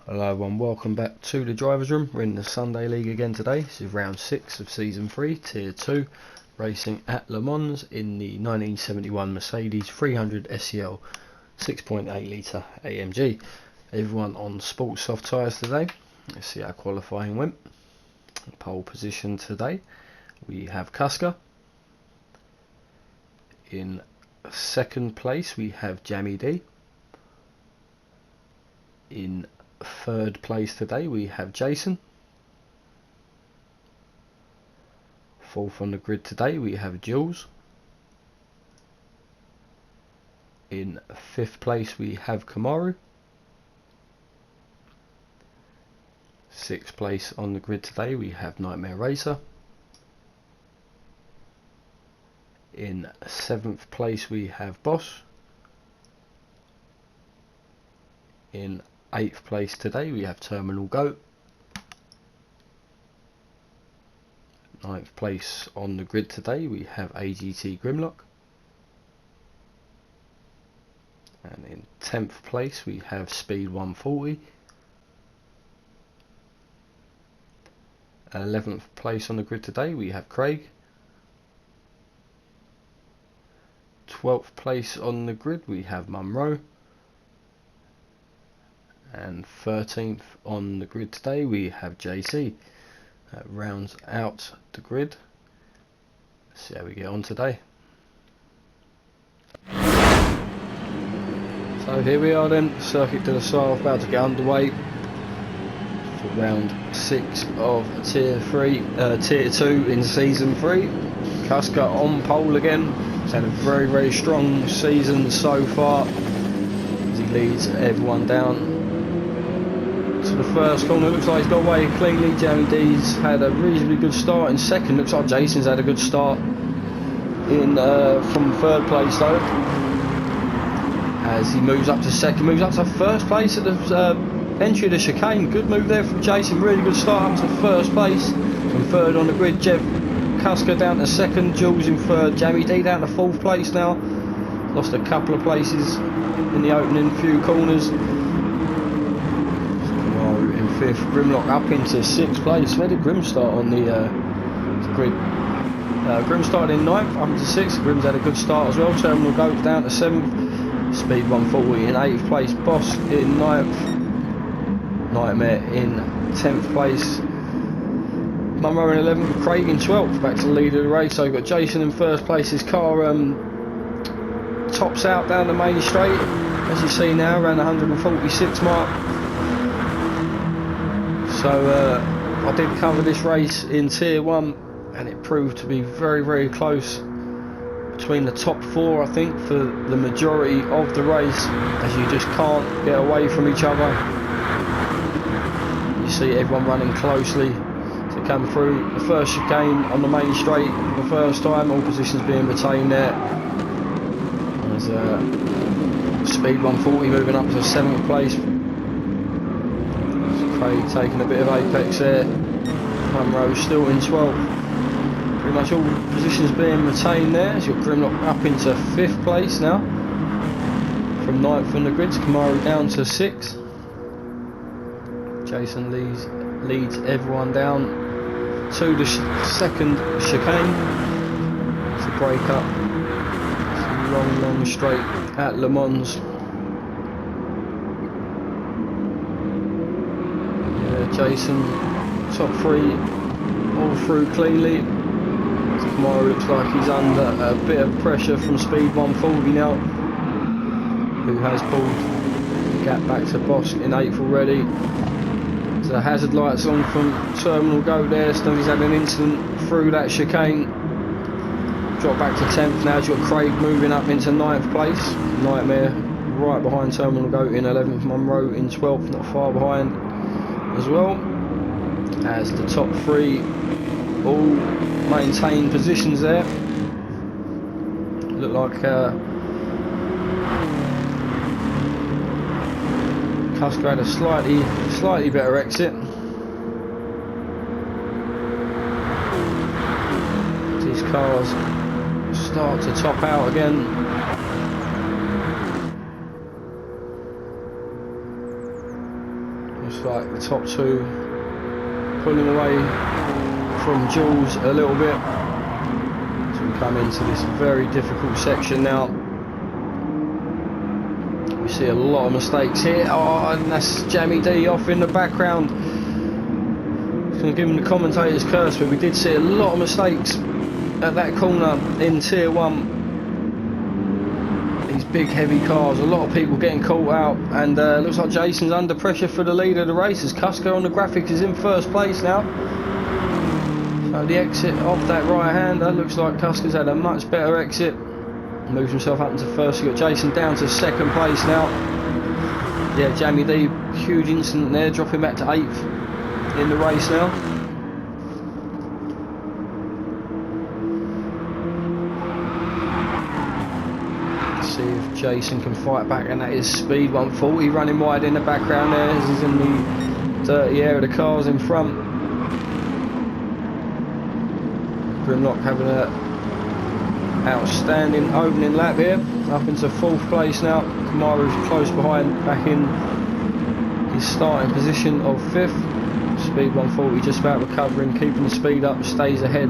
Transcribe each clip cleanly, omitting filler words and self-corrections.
Hello everyone, welcome back to the Drivers Room. We're in the Sunday League again today. This is round 6 of season 3, tier 2, racing at Le Mans in the 1971 Mercedes 300 SEL 6.8 litre AMG. Everyone on sports soft tyres today. Let's see how qualifying went. Pole position today, we have Kuska. In second place we have Jamie D. In third place today we have Jason. Fourth on the grid today we have Jules. In fifth place we have Kamaru. Sixth place on the grid today we have Nightmare Racer. In seventh place we have Boss. In 8th place today we have Terminal Goat. 9th place on the grid today we have AGT Grimlock. And in 10th place we have Speed 140. 11th place on the grid today we have Craig. 12th place on the grid we have Munro. And 13th on the grid today we have JC. That rounds out the grid. Let's see how we get on today. So here we are then, Circuit Drsl about to get underway for round 6 of tier 2 in season 3. Kuska on pole again. He's had a very strong season so far as he leads everyone down to the first corner. Looks like he's got away cleanly. Jamie D's had a reasonably good start in second. Looks like Jason's had a good start in from third place though, as he moves up to second, moves up to first place at the entry of the chicane. Good move there from Jason, really good start up to first place. From third on the grid, Kuska down to second, Jules in third, Jamie D down to fourth place now. Lost a couple of places in the opening few corners. Fifth, Grimlock up into 6th place. Where did Grim start on the grid? Grim started in 9th, up into 6th. Grim's had a good start as well. Terminal Goat down to 7th. Speed 140 in 8th place. Boss in 9th. Nightmare in 10th place. Munro in 11th. Craig in 12th. Back to the lead of the race. So you've got Jason in first place. His car tops out down the main straight, as you see now, around the 146 mark. So I did cover this race in tier 1 and it proved to be very close between the top 4 I think for the majority of the race, as you just can't get away from each other. You see everyone running closely to come through the first chicane on the main straight for the first time, all positions being retained there. There's Speed 140 moving up to 7th place. Craig taking a bit of apex there. Munro still in 12th. Pretty much all positions being retained there. As your Grimlock up into 5th place now. From 9th on the grid, Kamaru down to 6th. Jason leads everyone down to the second chicane. It's a break up. It's a long straight at Le Mans. Jason, top 3, all through cleanly. Kamaru looks like he's under a bit of pressure from Speed 140 now, who has pulled the gap back to Boss in 8th already. So hazard lights on from Terminal Go there, so he's had an incident through that chicane. Drop back to 10th now, you've got Craig moving up into 9th place. Nightmare right behind Terminal Go in 11th, Munro in 12th, not far behind as well, as the top 3 all maintain positions there. Look like Kuska had a slightly better exit. These cars start to top out again. Looks like the top two pulling away from Jules a little bit. So we come into this very difficult section now. We see a lot of mistakes here. Oh, and that's Jamie D off in the background. Just going to give him the commentator's curse, but we did see a lot of mistakes at that corner in Tier 1. These big heavy cars, a lot of people getting caught out, and looks like Jason's under pressure for the lead of the race as Cusker on the graphic is in first place now. So the exit of that right hander, looks like Cusker's had a much better exit. Moves himself up into first. You've got Jason down to second place now. Yeah, Jamie D, huge incident there, dropping back to 8th in the race now. See if Jason can fight back, and that is Speed 140 running wide in the background there as he's in the dirty air of the cars in front. Grimlock having a outstanding opening lap here, up into 4th place now. Kamaru's close behind, back in his starting position of 5th. Speed 140 just about recovering, keeping the speed up, stays ahead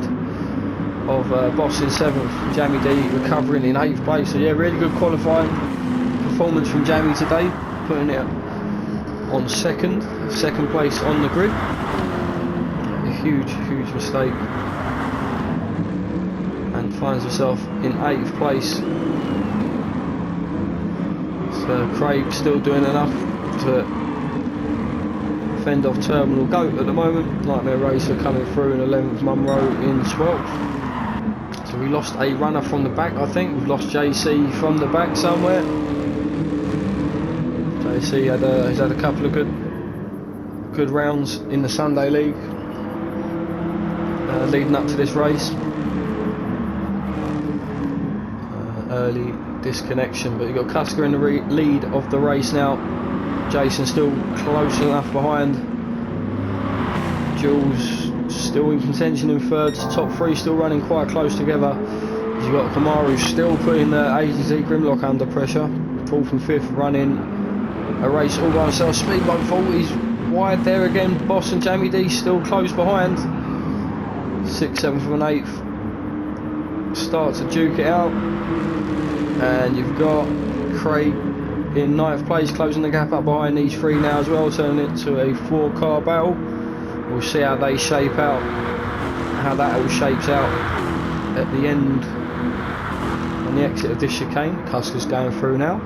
of Boss in 7th. Jamie D recovering in 8th place. So yeah, really good qualifying performance from Jamie today, putting it on second place on the grid. A huge mistake, and finds himself in 8th place. So Craig still doing enough to fend off Terminal Goat at the moment. Nightmare Racer coming through in 11th, Munro in 12th. So we lost a runner from the back, I think. We've lost JC from the back somewhere. JC has had a couple of good rounds in the Sunday League leading up to this race. Early disconnection, but you've got Cusker in the lead of the race now. Jason still close enough behind. Jules still in contention in 3rd. Top 3 still running quite close together. You've got Kamaru still putting the AGT Grimlock under pressure. 4th and 5th running a race all by themselves. Speed 140's wide there again. Boss and Jamie D still close behind. 6th, 7th and 8th start to duke it out. And you've got Craig in 9th place, closing the gap up behind these 3 now as well, turning it to a 4-car battle. We'll see how they shape out, how that all shapes out at the end on the exit of this chicane. Cusker's going through now.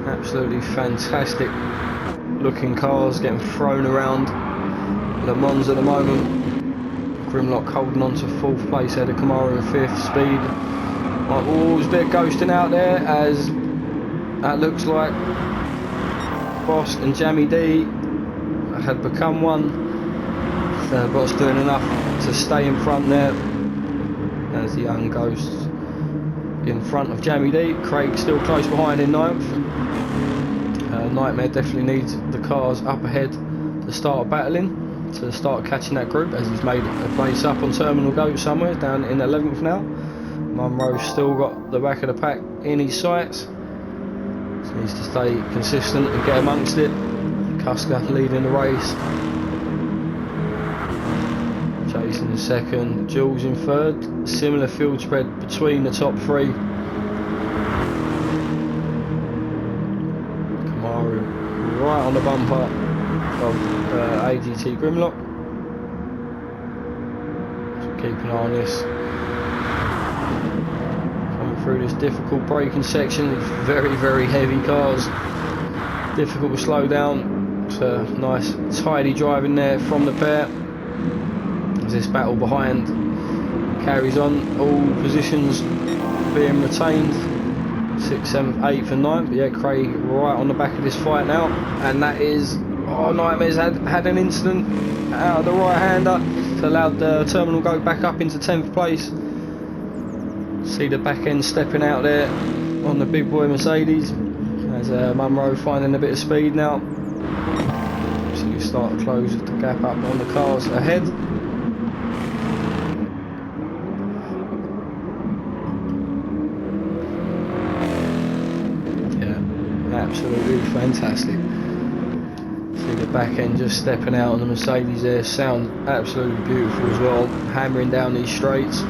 Absolutely fantastic looking cars getting thrown around Le Mans at the moment. Grimlock holding on to 4th place ahead of Kamaru in 5th. Speed. Oh, there's a bit of ghosting out there as that looks like Boss and Jamie D had become one. Boss doing enough to stay in front there as the young Ghosts in front of Jamie D. Craig still close behind in 9th. Nightmare definitely needs the cars up ahead to start battling, to start catching that group, as he's made a place up on Terminal Goat somewhere down in 11th now. Munro's still got the back of the pack in his sights. Just needs to stay consistent and get amongst it. Cusker leading the race. Jason in 2nd, Jules in 3rd. Similar field spread between the top 3. Kamaru right on the bumper of AGT Grimlock. So keep an eye on this. Coming through this difficult braking section, very heavy cars. Difficult to slow down. It's a nice tidy driving there from the pair. As this battle behind carries on, all positions being retained. 6th, 7th, 8th and 9th. But yeah, Craig right on the back of this fight now, and that is Nightmare's had an incident out of the right hander to allow the Terminal Goat back up into 10th place. See the back end stepping out there on the big boy Mercedes as Munro finding a bit of speed now. So you start to close the gap up on the cars ahead. absolutely fantastic. See the back end just stepping out on the Mercedes there, sound absolutely beautiful as well, hammering down these straights.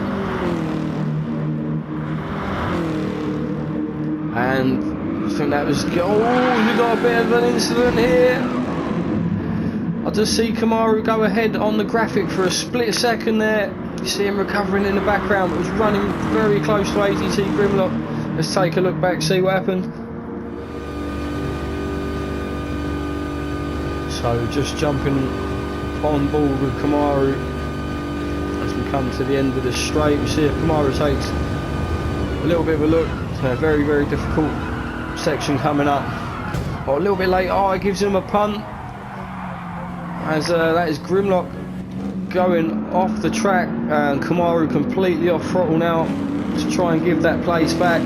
And I think that was, oh, you got a bit of an incident here. I just see Kamaru go ahead on the graphic for a split second there. You see him recovering in the background, but was running very close to ATT Grimlock. Let's take a look back, see what happened. So just jumping on board with Kamaru as we come to the end of the straight. We see if Kamaru takes a little bit of a look. It's a very, very difficult section coming up. Oh, a little bit late. Oh, it gives him a punt. As that is Grimlock going off the track, and Kamaru completely off throttle now to try and give that place back.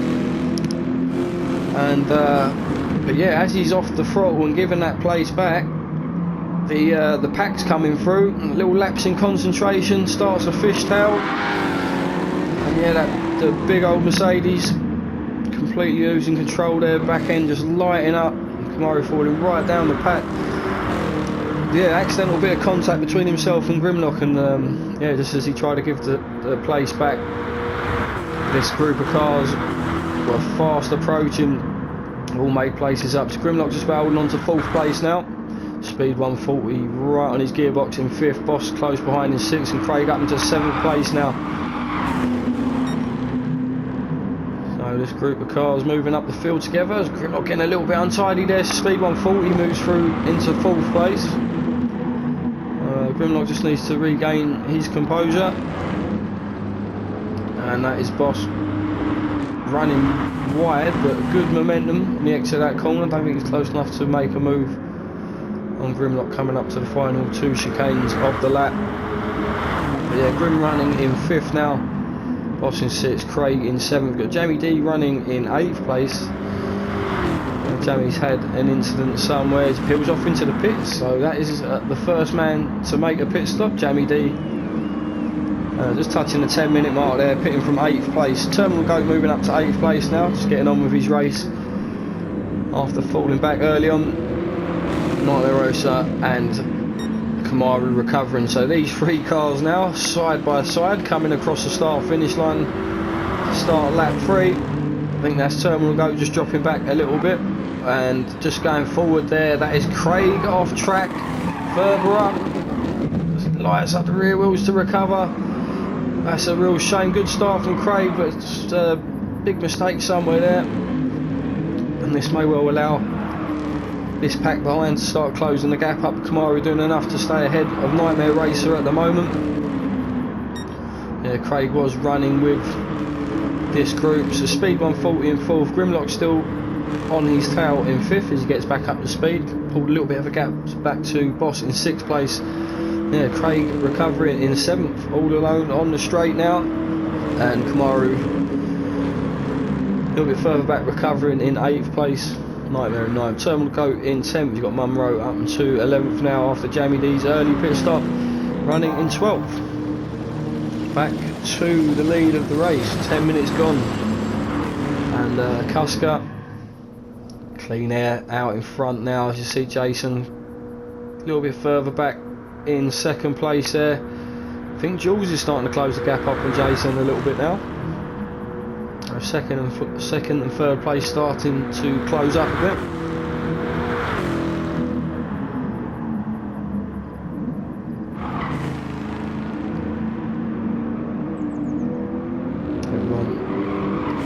And but yeah, as he's off the throttle and giving that place back, the pack's coming through. A little lapse in concentration, starts a fishtail, and yeah, the big old Mercedes completely losing control there. Back end just lighting up. Kamaru falling right down the pack. Yeah, accidental bit of contact between himself and Grimlock, and yeah, just as he tried to give the place back, this group of cars were fast approaching, all made places up. So Grimlock just about holding on to 4th place now, speed 140 right on his gearbox in 5th, Boss close behind in 6th, and Craig up into 7th place now. So this group of cars moving up the field together, as Grimlock getting a little bit untidy there. Speed 140 moves through into 4th place. Grimlock just needs to regain his composure, and that is Boss running wide, but good momentum on the exit of that corner. I don't think he's close enough to make a move on Grimlock coming up to the final 2 chicanes of the lap. But yeah, Grim running in 5th now, Boss in 6th, Craig in 7th. Got Jamie D running in 8th place. Jamie's had an incident somewhere. He peels off into the pits, so that is the first man to make a pit stop. Jamie D just touching the 10-minute mark there, pitting from 8th place. Terminal Goat moving up to 8th place now, just getting on with his race after falling back early on. Nightmare Rosa and Kamaru recovering. So these 3 cars now side by side coming across the start-finish line to start lap 3. I think that's Terminal Goat just dropping back a little bit, and just going forward there, that is Craig off track further up. Just lights up the rear wheels to recover. That's a real shame. Good start from Craig, but just a big mistake somewhere there, and this may well allow this pack behind to start closing the gap up. Kamaru doing enough to stay ahead of Nightmare Racer at the moment. Yeah, Craig was running with this group, so speed 140 in 4th. Grimlock still on his tail in 5th as he gets back up to speed. Pulled a little bit of a gap back to Boss in 6th place. Yeah, Craig recovering in 7th, all alone on the straight now, and Kamaru a little bit further back recovering in 8th place. Nightmare in 9th. Terminal Goat in 10th. You've got Munro up to 11th now after Jamie D's early pit stop, running in 12th. Back to the lead of the race, 10 minutes gone, and Cusker, Clean Air out in front now, as you see Jason a little bit further back in 2nd place there. I think Jules is starting to close the gap up on Jason a little bit now. Second and 3rd place starting to close up a bit.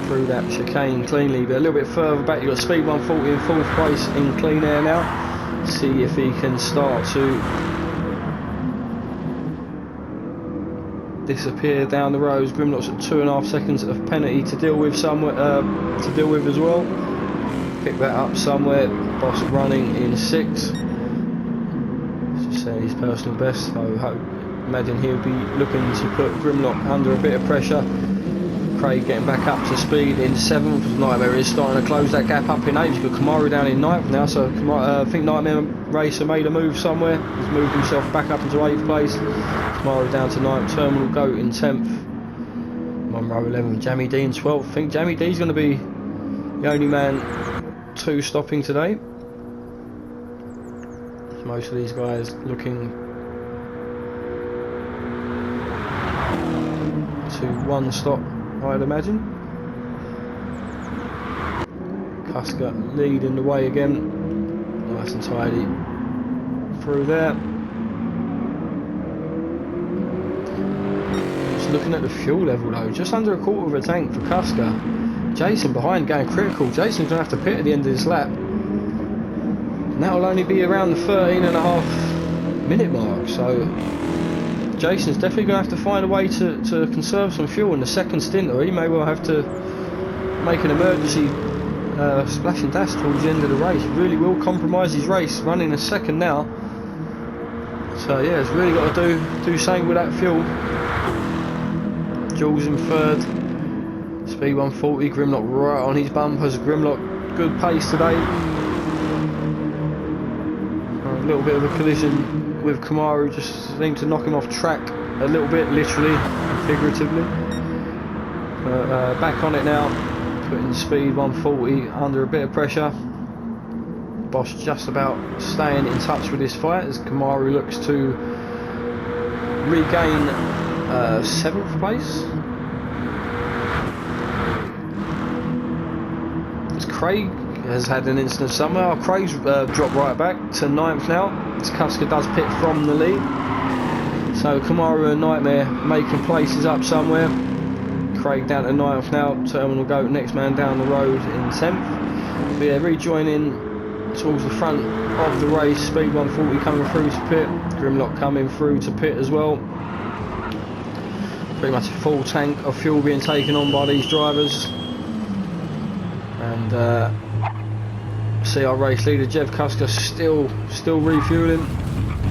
Through that chicane cleanly, but a little bit further back you've got Speed 140 in 4th place in Clean Air now. See if he can start to disappear down the road. Grimlock's at 2.5 seconds of penalty to deal with somewhere, as well. Pick that up somewhere. Boss running in 6th. Just saying his personal best, so imagine he'll be looking to put Grimlock under a bit of pressure. Craig getting back up to speed in 7th. Nightmare is starting to close that gap up in 8th. You've got Kamaru down in 9th now, so I think Nightmare Racer made a move somewhere. He's moved himself back up into 8th place. Kamaru down to 9th. Terminal Goat in 10th. Munro 11th. Jamie D in 12th. I think Jamie D's going to be the only man 2 stopping today. Most of these guys looking to 1 stop, I'd imagine. Cusker leading the way again. Nice and tidy through there. Just looking at the fuel level though, just under a quarter of a tank for Cusker. Jason behind going critical. Jason's going to have to pit at the end of this lap. And that will only be around the 13.5 minute mark, so Jason's definitely going to have to find a way to conserve some fuel in the second stint, or he may well have to make an emergency splash and dash towards the end of the race. It really will compromise his race, running a second now. So yeah, it's really got to do something with that fuel. Jules in third, speed 140, Grimlock right on his bumpers. Grimlock good pace today. A little bit of a collision with Kamaru, just seemed to knock him off track a little bit, literally and figuratively. Back on it now, putting speed 140 under a bit of pressure. Boss just about staying in touch with this fight as Kamaru looks to regain 7th place. As Craig has had an incident somewhere. Oh, Craig's dropped right back to 9th now. As Cusker does pit from the lead. So Kamaru and Nightmare making places up somewhere. Craig down to 9th now. Terminal Goat, next man down the road in 10th. But yeah, rejoining towards the front of the race. Speed 140 coming through to pit. Grimlock coming through to pit as well. Pretty much a full tank of fuel being taken on by these drivers. And see our race leader Jeff Cusker still refueling.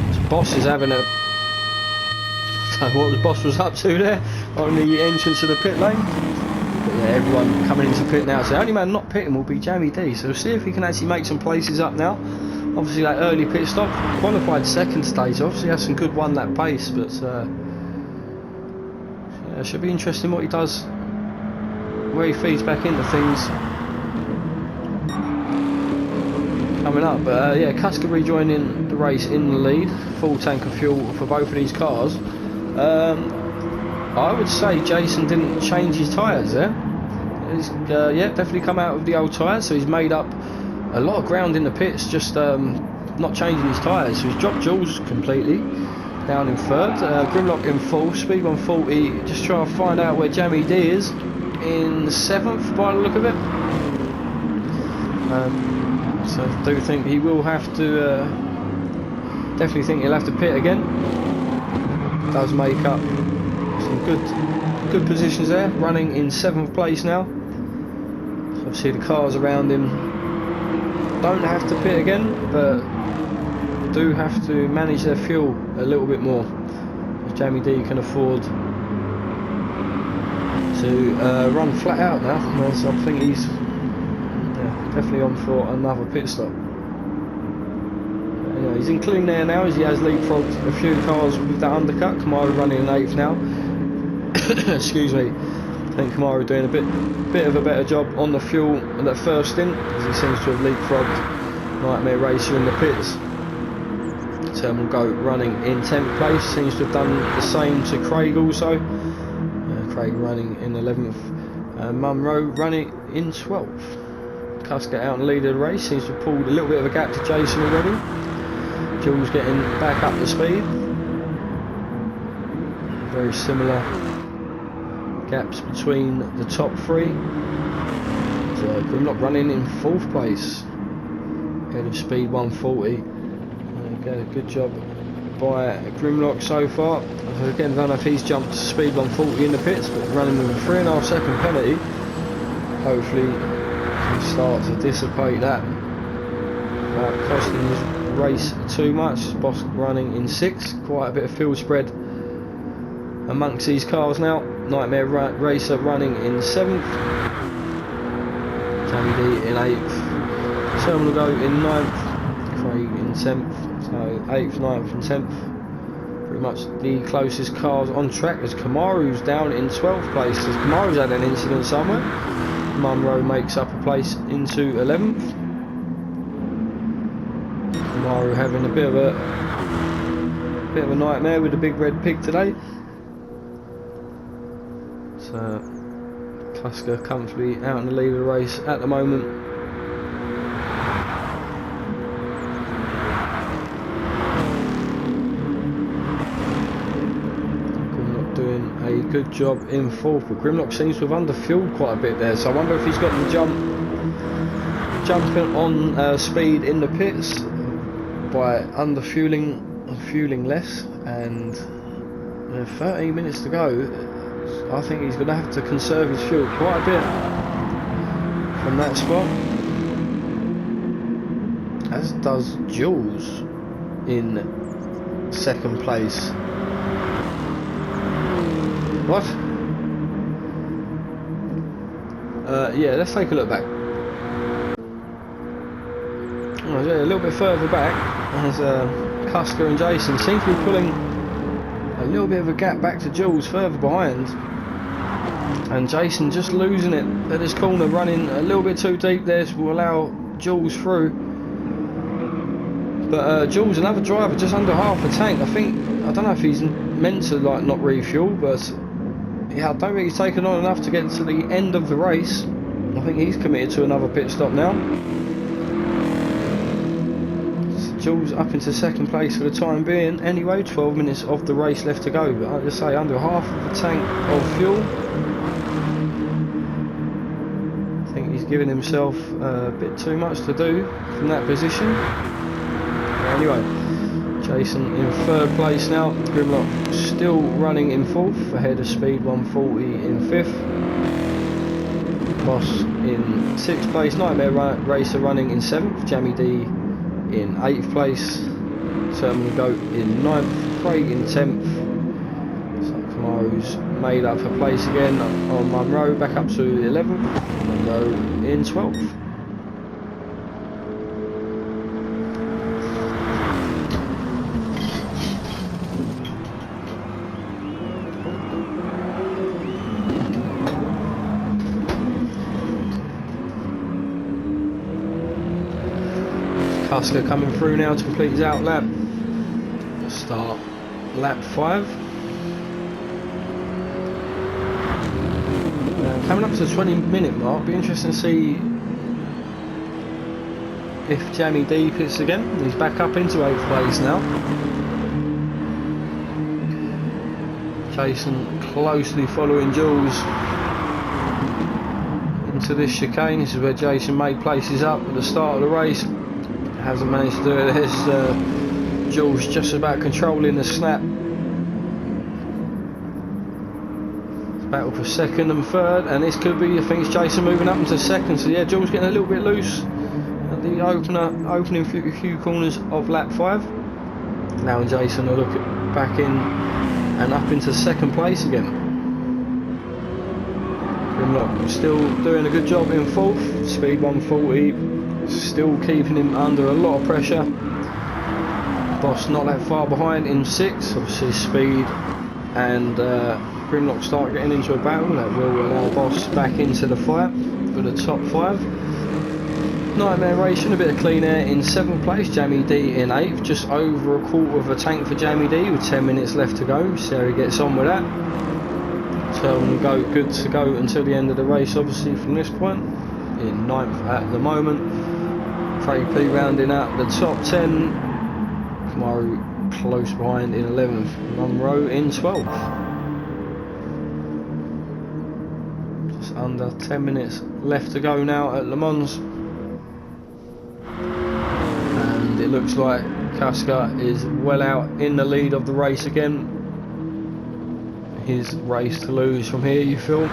His boss is having a... I don't know what the boss was up to there on the entrance of the pit lane. But yeah, everyone coming into pit now. So the only man not pitting will be Jamie D. So we'll see if he can actually make some places up now. Obviously that early pit stop, qualified second stage, obviously has some good 1 lap pace, but yeah, it should be interesting what he does, where he feeds back into things coming up. But yeah, Cusker rejoining the race in the lead, full tank of fuel for both of these cars. I would say Jason didn't change his tyres there. He's yeah, definitely come out with the old tyres, so he's made up a lot of ground in the pits, just not changing his tyres. So he's dropped Jules completely, down in 3rd. Grimlock in 4th, speed 140, just trying to find out where Jamie D is, in 7th by the look of it. So I do think he will have to, definitely think he'll have to pit again. Does make up some good positions there, running in 7th place now. So obviously the cars around him don't have to pit again, but do have to manage their fuel a little bit more. Jamie D can afford to run flat out now, so I think he's definitely on for another pit stop. Anyway, he's in clean there now as he has leapfrogged a few cars with that undercut. Kamaru running in 8th now. Excuse me. I think Kamaru doing a bit of a better job on the fuel at that first stint, as he seems to have leapfrogged Nightmare Racer in the pits. Terminal Goat running in 10th place, seems to have done the same to Craig also. Craig running in 11th. Munro running in 12th. Cusker out and lead of the race, seems to have pulled a little bit of a gap to Jason already. Jules getting back up to speed. Very similar gaps between the top 3. So Grimlock running in 4th place, ahead of speed 140. Again, a good job by Grimlock so far. Again, I don't know if he's jumped to speed 140 in the pits, but running with a 3.5 second penalty. Hopefully can start to dissipate that without costing his race too much. Boss running in 6th, quite a bit of field spread amongst these cars now. Nightmare Racer running in 7th, Jamie D in 8th, Terminal Goat in 9th, Craig in 10th, so 8th, 9th and 10th. Pretty much the closest cars on track, as Kamaru's down in 12th place, as Kamaru's had an incident somewhere. Munro makes up a place into 11th. Kamaru having a bit of a nightmare with the big red pig today. So Kuska comfortably out in the lead of the race at the moment. Grimlock doing a good job in fourth, but Grimlock seems to have underfueled quite a bit there, so I wonder if he's got the jumping on speed in the pits by underfueling and fueling less, and 13 minutes to go. I think he's going to have to conserve his fuel quite a bit from that spot, as does Jules in second place. What? Yeah, let's take a look back. Oh, yeah, a little bit further back, as Kuska and Jason seem to be pulling a little bit of a gap back to Jules further behind, and Jason just losing it at this corner, running a little bit too deep there will allow Jules through. But Jules, another driver, just under half a tank. I don't know if he's meant to like not refuel, but yeah, I don't think he's taken on enough to get to the end of the race. I think he's committed to another pit stop now. Jules up into second place for the time being. Anyway, 12 minutes of the race left to go, but I just say under half of the tank of fuel. I think he's giving himself a bit too much to do from that position. Anyway, Jason in third place now. Grimlock still running in fourth, ahead of Speed 140 in fifth. Boss in sixth place. Nightmare Racer running in seventh. Jammy D in 8th place, Terminal Goat in 9th, Craig in 10th. So Kamaru's made up for place again on Munro, back up to 11th, Munro in 12th. Kuska coming through now to complete his out lap. Start lap 5. Coming up to the 20-minute mark, be interesting to see if Jammy D pits again. He's back up into 8th place now. Jason closely following Jules into this chicane. This is where Jason made places up at the start of the race. Hasn't managed to do it. There's Jules just about controlling the snap. Battle for second and third, and this could be, I think it's Jason moving up into second. So yeah, Jules getting a little bit loose at the opening few corners of lap 5. Now Jason will look back in and up into second place again. Grimlock still doing a good job in fourth. Speed 140. Still keeping him under a lot of pressure. Boss not that far behind in 6th. Obviously Speed and Grimlock start getting into a battle. That will allow Boss back into the fight for the top 5. Nightmare Racing, a bit of clean air in 7th place. Jammy D in 8th. Just over a quarter of a tank for Jammy D with 10 minutes left to go. See how he gets on with that. Terminal Goat good to go until the end of the race, obviously, from this point. In 9th at the moment. Craig P rounding out the top 10. Kamaru close behind in 11th. Munro in 12th. Just under 10 minutes left to go now at Le Mans. And it looks like Kuska is well out in the lead of the race again. His race to lose from here, you feel.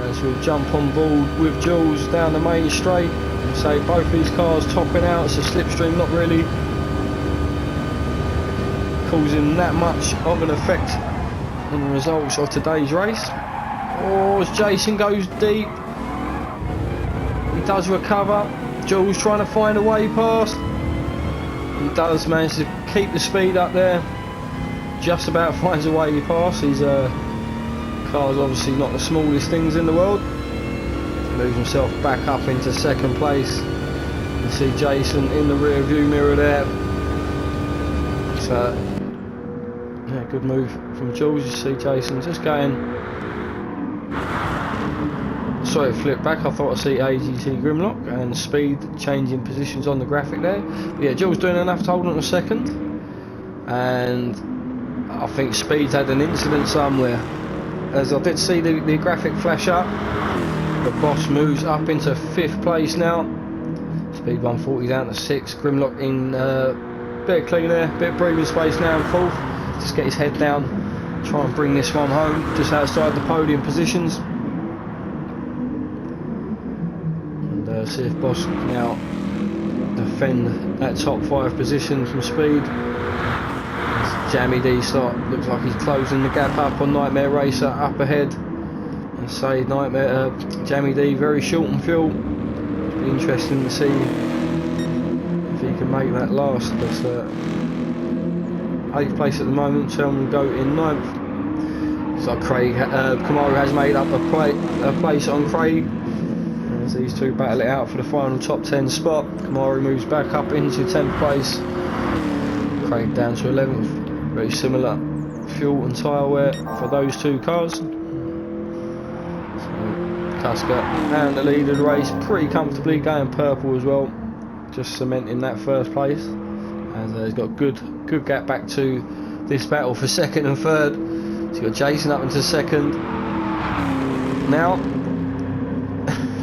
As we jump on board with Jules down the main straight. So both these cars topping out, so slipstream not really causing that much of an effect on the results of today's race. Oh, as Jason goes deep, he does recover. Jules trying to find a way past. He does manage to keep the speed up there. Just about finds a way past. His car's obviously not the smallest things in the world. Moves himself back up into second place. You see Jason in the rear view mirror there. So yeah, good move from Jules. You see Jason just going. Sorry, flip back. I thought I see AGT Grimlock and Speed changing positions on the graphic there. But yeah, Jules doing enough to hold on a second, and I think Speed's had an incident somewhere. As I did see the graphic flash up, the boss moves up into 5th place now. Speed 140 down to 6. Grimlock in bit of clean air, bit of breathing space now in 4th. Just get his head down, try and bring this one home, just outside the podium positions. And see if Boss can now defend that top 5 position from Speed. Jammy D looks like he's closing the gap up on Nightmare Racer up ahead. And say Jammy D very short on fuel. It'll be interesting to see if he can make that last. But 8th place at the moment, Selman go in 9th. So Craig, Kamaru has made up a place on Craig. As these two battle it out for the final top 10 spot. Kamaru moves back up into 10th place. Craig down to 11th. Very similar fuel and tyre wear for those two cars. So Cusker and the lead of the race pretty comfortably, going purple as well, just cementing that 1st place. And he's got a good gap back to this battle for 2nd and 3rd. So you've got Jason up into 2nd now,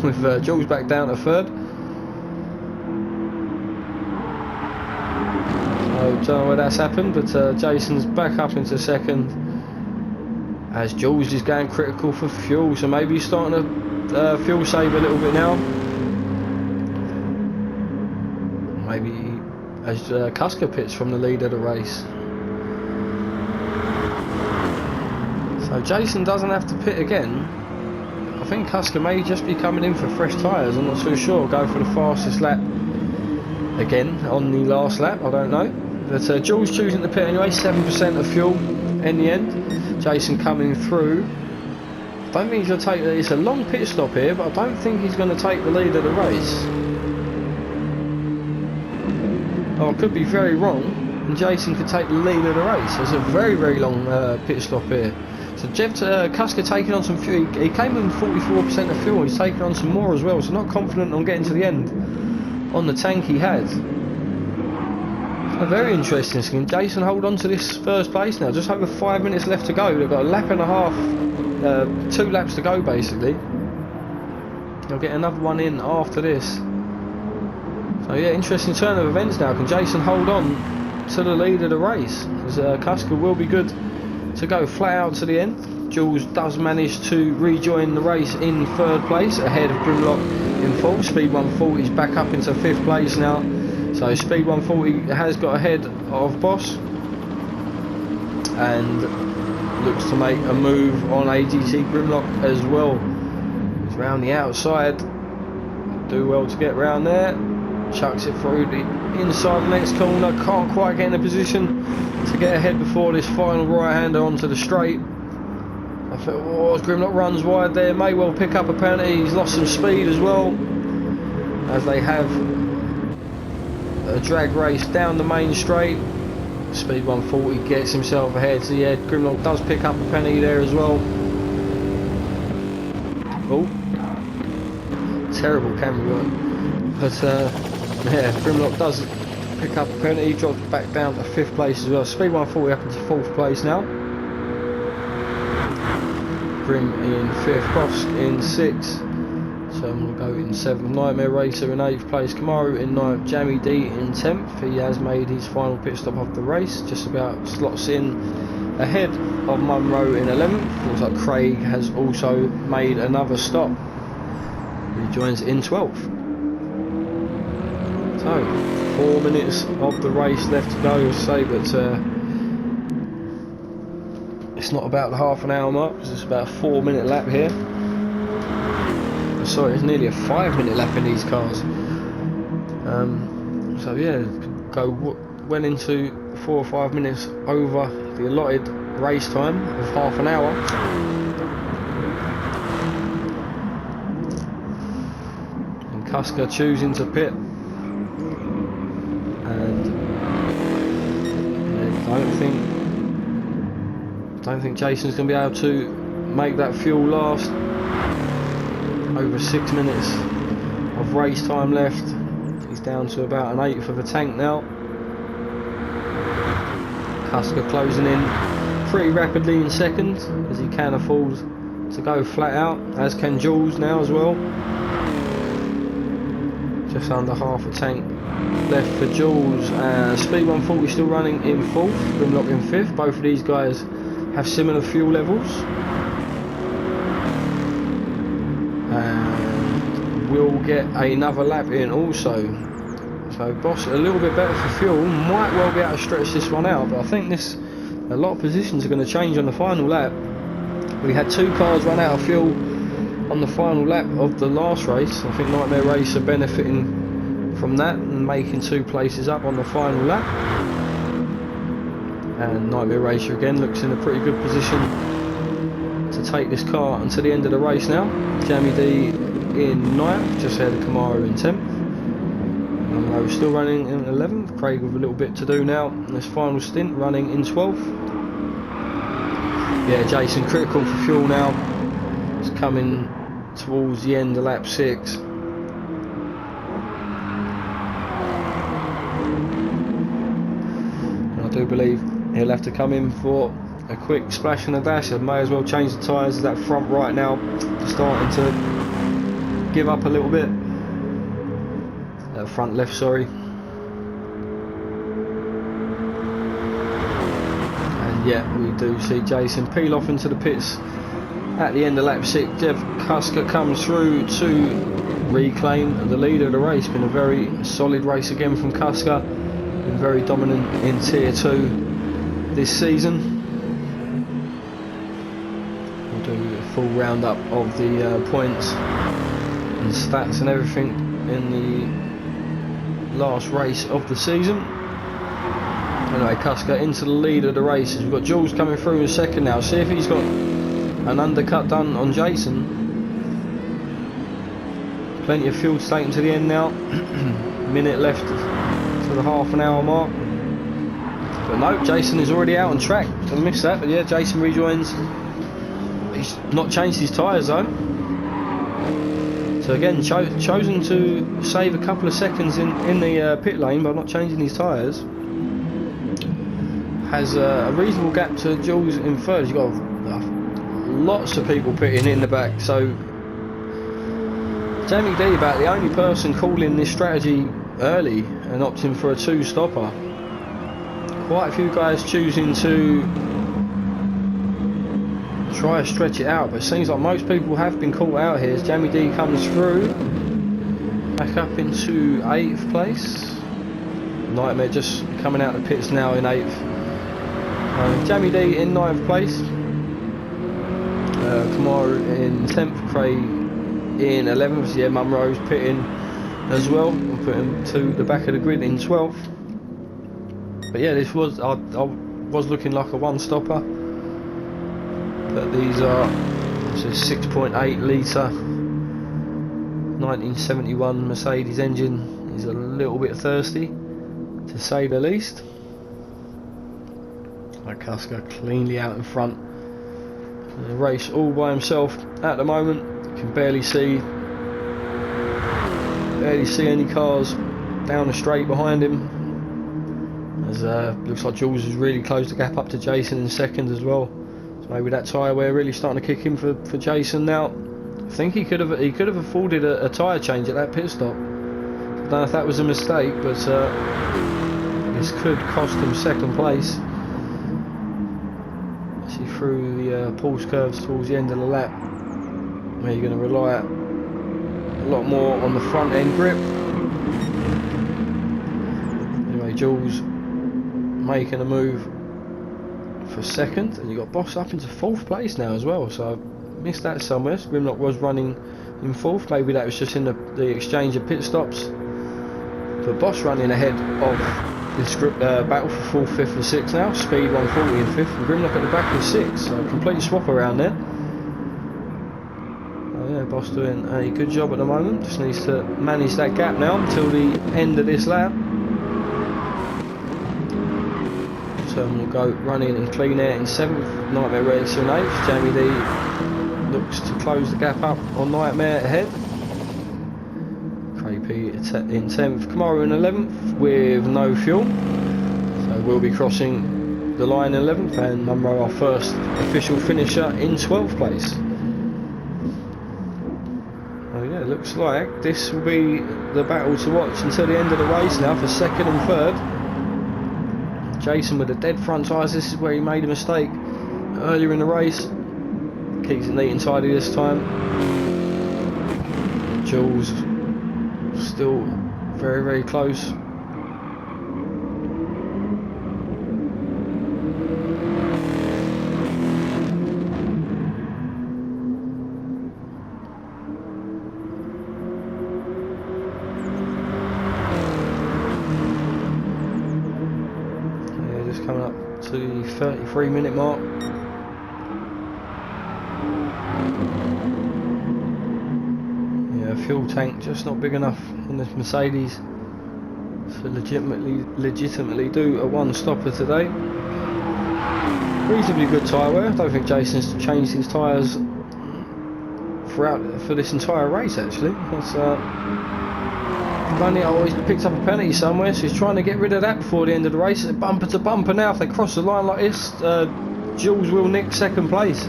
with Jules back down to 3rd. I don't know where that's happened, but Jason's back up into 2nd as Jules is going critical for fuel, so maybe he's starting to fuel save a little bit now. Maybe as Cusker pits from the lead of the race. So Jason doesn't have to pit again. I think Cusker may just be coming in for fresh tyres, I'm not too sure. Go for the fastest lap again on the last lap, I don't know. But Jules choosing to pit anyway, 7% of fuel in the end. Jason coming through. I don't think he's going to take it's a long pit stop here, but I don't think he's going to take the lead of the race. Oh, I could be very wrong, and Jason could take the lead of the race. It's a very, very long pit stop here. So Cusker taking on some fuel. He came in 44% of fuel. He's taking on some more as well, so not confident on getting to the end on the tank he had. Very interesting. Can Jason hold on to this 1st place now? Just over 5 minutes left to go. They've got a lap and a half, 2 laps to go basically. They'll get another one in after this. So yeah, interesting turn of events now. Can Jason hold on to the lead of the race? Because Cusker will be good to go flat out to the end. Jules does manage to rejoin the race in 3rd place ahead of Grimlock in 4th. Speed 140 is back up into 5th place now. So Speed 140 has got ahead of Boss and looks to make a move on AGT Grimlock as well. He's round the outside, do well to get round there, chucks it through the inside the next corner, can't quite get in a position to get ahead before this final right-hander onto the straight. I thought, oh, as Grimlock runs wide there, may well pick up a penalty. He's lost some speed as well, as they have a drag race down the main straight. Speed 140 gets himself ahead, so yeah, Grimlock does pick up a penalty there as well. Oh, terrible camera work. But yeah, Grimlock does pick up a penalty, drops back down to 5th place as well. Speed 140 up into 4th place now. Grim in 5th, Boss in 6th. So I'm going to go in 7th, Nightmare Racer in 8th place, Kamaru in 9th, Jammy D in 10th. He has made his final pit stop of the race, just about slots in ahead of Munro in 11th. Looks like Craig has also made another stop. He joins in 12th. So 4 minutes of the race left to go, say, but it's not about the half an hour mark, it's about a 4-minute lap here. Sorry, it's nearly a 5-minute lap in these cars. So yeah, went into 4 or 5 minutes over the allotted race time of half an hour. And Cusker choosing to pit don't think Jason's going to be able to make that fuel last. Over 6 minutes of race time left. He's down to about an eighth of a tank now. Cusker closing in pretty rapidly in second, as he can afford to go flat out, as can Jules now as well. Just under half a tank left for Jules. Speed 140 still running in fourth, Grimlock in fifth. Both of these guys have similar fuel levels. And we'll get another lap in also. So Boss a little bit better for fuel, might well be able to stretch this one out, but I think a lot of positions are going to change on the final lap. We had 2 cars run out of fuel on the final lap of the last race. I think Nightmare Race are benefiting from that and making 2 places up on the final lap. And Nightmare Racer again looks in a pretty good position to take this car until the end of the race now. Jamie D in 9th, just ahead of Camaro in 10th. We're still running in 11th, Craig with a little bit to do now in this final stint, running in 12th. Yeah, Jason critical for fuel now. It's coming towards the end of lap 6. And I do believe he'll have to come in for a quick splash and a dash. I may as well change the tyres. That front right now starting to give up a little bit. Front left, sorry. And yeah, we do see Jason peel off into the pits at the end of lap 6. Jeff Cusker comes through to reclaim the lead of the race. Been a very solid race again from Cusker. Been very dominant in tier 2 this season. We'll do a full roundup of the points and stats and everything in the last race of the season. Anyway, Cusker into the lead of the races. We've got Jules coming through in second now. See if he's got an undercut done on Jason. Plenty of fuel to take him to the end now. Minute left to the half an hour mark. But no, Jason is already out on track. I missed that, but yeah, Jason rejoins. He's not changed his tyres though. So again, chosen to save a couple of seconds in the pit lane by not changing his tyres. Has a reasonable gap to Jules in third. You've got lots of people pitting in the back. So Jamie D about the only person calling this strategy early and opting for a 2-stopper. Quite a few guys choosing to try to stretch it out, but it seems like most people have been caught out here as Jamie D comes through back up into 8th place. Nightmare just coming out of the pits now in 8th. Jamie D in 9th place. Kamara in 10th, Craig in 11th. Yeah, Munro's pitting as well. We'll put him to the back of the grid in 12th. But yeah, this was I was looking like a 1-stopper. But these are 6.8 litre 1971 Mercedes engine. Is a little bit thirsty, to say the least. Cusker cleanly out in front. The race all by himself at the moment. You can barely see any cars down the straight behind him. As looks like Jules has really closed the gap up to Jason in second as well. So maybe that tyre wear really starting to kick in for Jason now. I think he could have afforded a tyre change at that pit stop. I don't know if that was a mistake, but this could cost him second place. See through the pulse curves towards the end of the lap, where you're going to rely a lot more on the front end grip. Anyway, Jules making a move for second, and you got Boss up into 4th place now as well. So I missed that somewhere. Grimlock was running in 4th. Maybe that was just in the exchange of pit stops. But Boss running ahead of this battle for 4th, 5th and 6th now. Speed 140 in 5th, and Grimlock at the back of 6th. So a complete swap around there. Yeah, Boss doing a good job at the moment. Just needs to manage that gap now until the end of this lap. Terminal Goat running in clean air in 7th, Nightmare Racer in 8th. Jamie D looks to close the gap up on Nightmare ahead. Crapey in 10th, Kamaru in 11th with no fuel. So we'll be crossing the line in 11th, and Munro our first official finisher in 12th place. It looks like this will be the battle to watch until the end of the race now for 2nd and 3rd. Jason with the dead front tyres, this is where he made a mistake earlier in the race. Keeps it neat and tidy this time. Jules still very, very close. Coming up to the 33-minute mark. Yeah, fuel tank just not big enough in this Mercedes to legitimately do a one-stopper today. Reasonably good tyre wear. I don't think Jason's changed his tyres for this entire race actually. That's Bunny always picks up a penalty somewhere, so he's trying to get rid of that before the end of the race. It's bumper to bumper now. If they cross the line like this, Jules will nick 2nd place.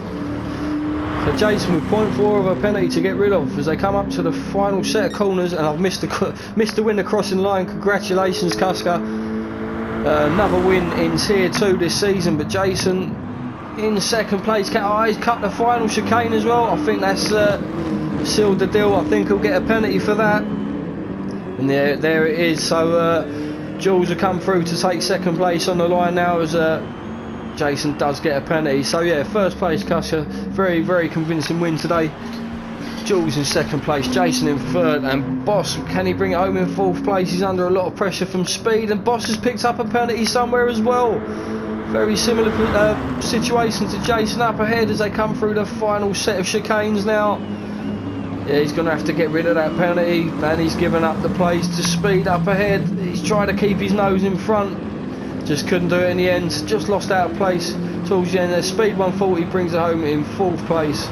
So Jason with 0.4 of a penalty to get rid of as they come up to the final set of corners, and I've missed the win the crossing line. Congratulations, Kuska. Another win in Tier 2 this season, but Jason in 2nd place. He's cut the final chicane as well. I think that's sealed the deal. I think he'll get a penalty for that. And there it is. So Jules will come through to take 2nd place on the line now as Jason does get a penalty. So yeah, 1st place Kuska, very, very convincing win today. Jules in 2nd place, Jason in 3rd, and Boss, can he bring it home in 4th place? He's under a lot of pressure from speed, and Boss has picked up a penalty somewhere as well. Very similar situation to Jason up ahead as they come through the final set of chicanes now. Yeah, he's going to have to get rid of that penalty, and he's given up the place to speed up ahead. He's trying to keep his nose in front, just couldn't do it in the end, just lost out of place towards the end. Speed 140 brings it home in 4th place,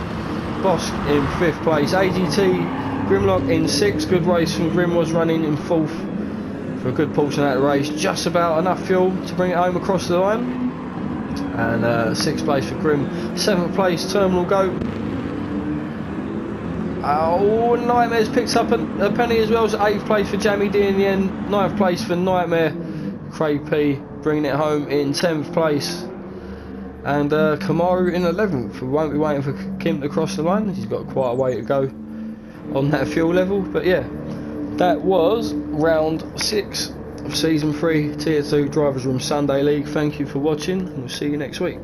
Boss in 5th place, AGT Grimlock in 6th, good race from Grim, was running in 4th for a good portion of that race, just about enough fuel to bring it home across the line. And 6th place for Grim, 7th place Terminal Goat. Oh, Nightmare's picks up a penny as well, so 8th place for Jamie D in the end, 9th place for Nightmare. Crapey bringing it home in 10th place. And Kamaru in 11th. We won't be waiting for Kim to cross the line, he's got quite a way to go on that fuel level. But yeah, that was round 6 of Season 3 Tier 2 Drivers Room Sunday League. Thank you for watching, and we'll see you next week.